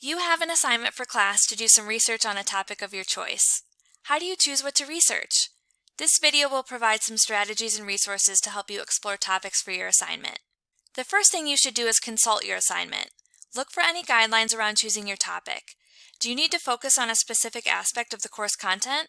You have an assignment for class to do some research on a topic of your choice. How do you choose what to research? This video will provide some strategies and resources to help you explore topics for your assignment. The first thing you should do is consult your assignment. Look for any guidelines around choosing your topic. Do you need to focus on a specific aspect of the course content?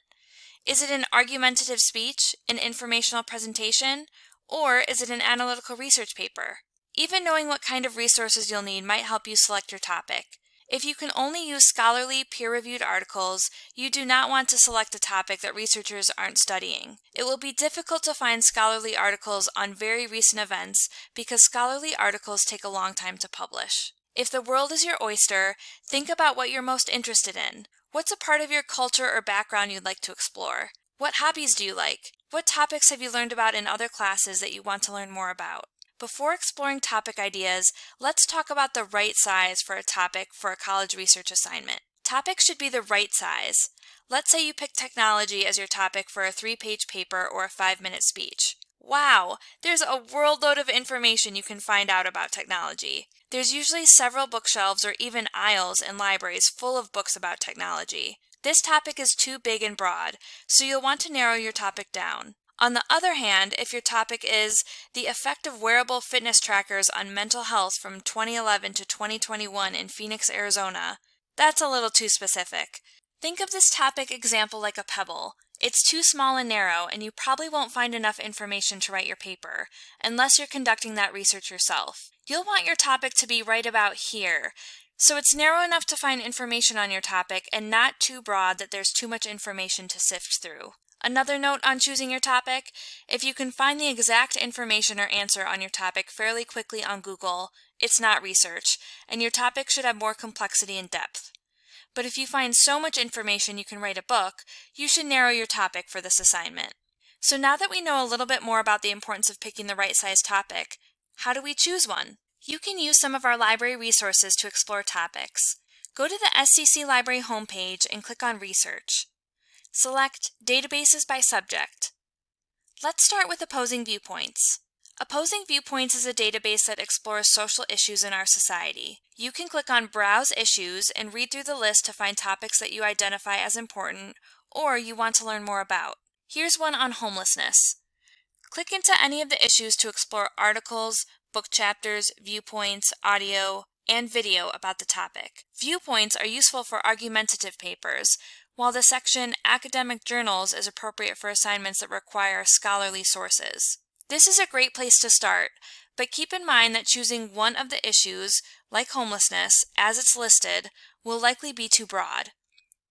Is it an argumentative speech, an informational presentation, or is it an analytical research paper? Even knowing what kind of resources you'll need might help you select your topic. If you can only use scholarly, peer-reviewed articles, you do not want to select a topic that researchers aren't studying. It will be difficult to find scholarly articles on very recent events because scholarly articles take a long time to publish. If the world is your oyster, think about what you're most interested in. What's a part of your culture or background you'd like to explore? What hobbies do you like? What topics have you learned about in other classes that you want to learn more about? Before exploring topic ideas, let's talk about the right size for a topic for a college research assignment. Topics should be the right size. Let's say you pick technology as your topic for a 3-page paper or a 5-minute speech. Wow, there's a world load of information you can find out about technology. There's usually several bookshelves or even aisles in libraries full of books about technology. This topic is too big and broad, so you'll want to narrow your topic down. On the other hand, if your topic is the effect of wearable fitness trackers on mental health from 2011 to 2021 in Phoenix, Arizona, that's a little too specific. Think of this topic example like a pebble. It's too small and narrow, and you probably won't find enough information to write your paper, unless you're conducting that research yourself. You'll want your topic to be right about here, so it's narrow enough to find information on your topic and not too broad that there's too much information to sift through. Another note on choosing your topic: if you can find the exact information or answer on your topic fairly quickly on Google, it's not research, and your topic should have more complexity and depth. But if you find so much information you can write a book, you should narrow your topic for this assignment. So now that we know a little bit more about the importance of picking the right size topic, how do we choose one? You can use some of our library resources to explore topics. Go to the SCC Library homepage and click on Research. Select Databases by Subject. Let's start with Opposing Viewpoints. Opposing Viewpoints is a database that explores social issues in our society. You can click on Browse Issues and read through the list to find topics that you identify as important or you want to learn more about. Here's one on homelessness. Click into any of the issues to explore articles, book chapters, viewpoints, audio, and video about the topic. Viewpoints are useful for argumentative papers, while the section Academic Journals is appropriate for assignments that require scholarly sources. This is a great place to start, but keep in mind that choosing one of the issues, like homelessness, as it's listed, will likely be too broad.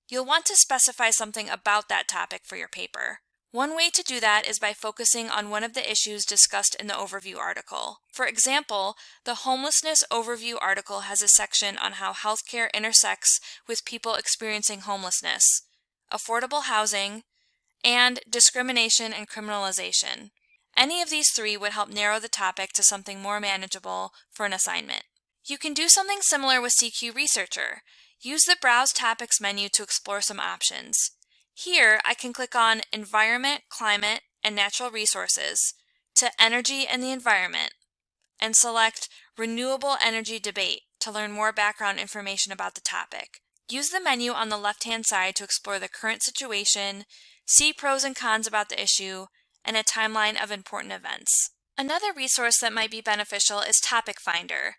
You'll want to specify something about that topic for your paper. One way to do that is by focusing on one of the issues discussed in the overview article. For example, the Homelessness Overview article has a section on how healthcare intersects with people experiencing homelessness, affordable housing, and discrimination and criminalization. Any of these three would help narrow the topic to something more manageable for an assignment. You can do something similar with CQ Researcher. Use the Browse Topics menu to explore some options. Here, I can click on Environment, Climate, and Natural Resources to Energy and the Environment, and select Renewable Energy Debate to learn more background information about the topic. Use the menu on the left-hand side to explore the current situation, see pros and cons about the issue, and a timeline of important events. Another resource that might be beneficial is Topic Finder.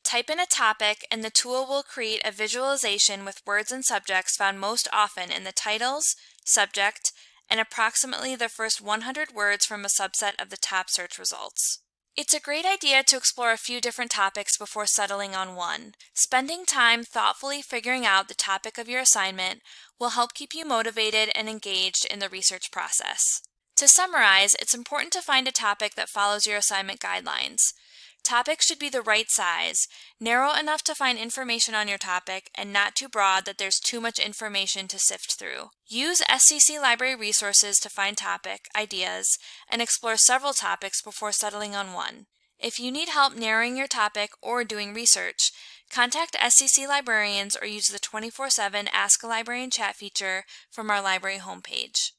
Type in a topic and the tool will create a visualization with words and subjects found most often in the titles, subject, and approximately the first 100 words from a subset of the top search results. It's a great idea to explore a few different topics before settling on one. Spending time thoughtfully figuring out the topic of your assignment will help keep you motivated and engaged in the research process. To summarize, it's important to find a topic that follows your assignment guidelines. Topics should be the right size, narrow enough to find information on your topic, and not too broad that there's too much information to sift through. Use SCC Library resources to find topic ideas and explore several topics before settling on one. If you need help narrowing your topic or doing research, contact SCC librarians or use the 24/7 Ask a Librarian chat feature from our library homepage.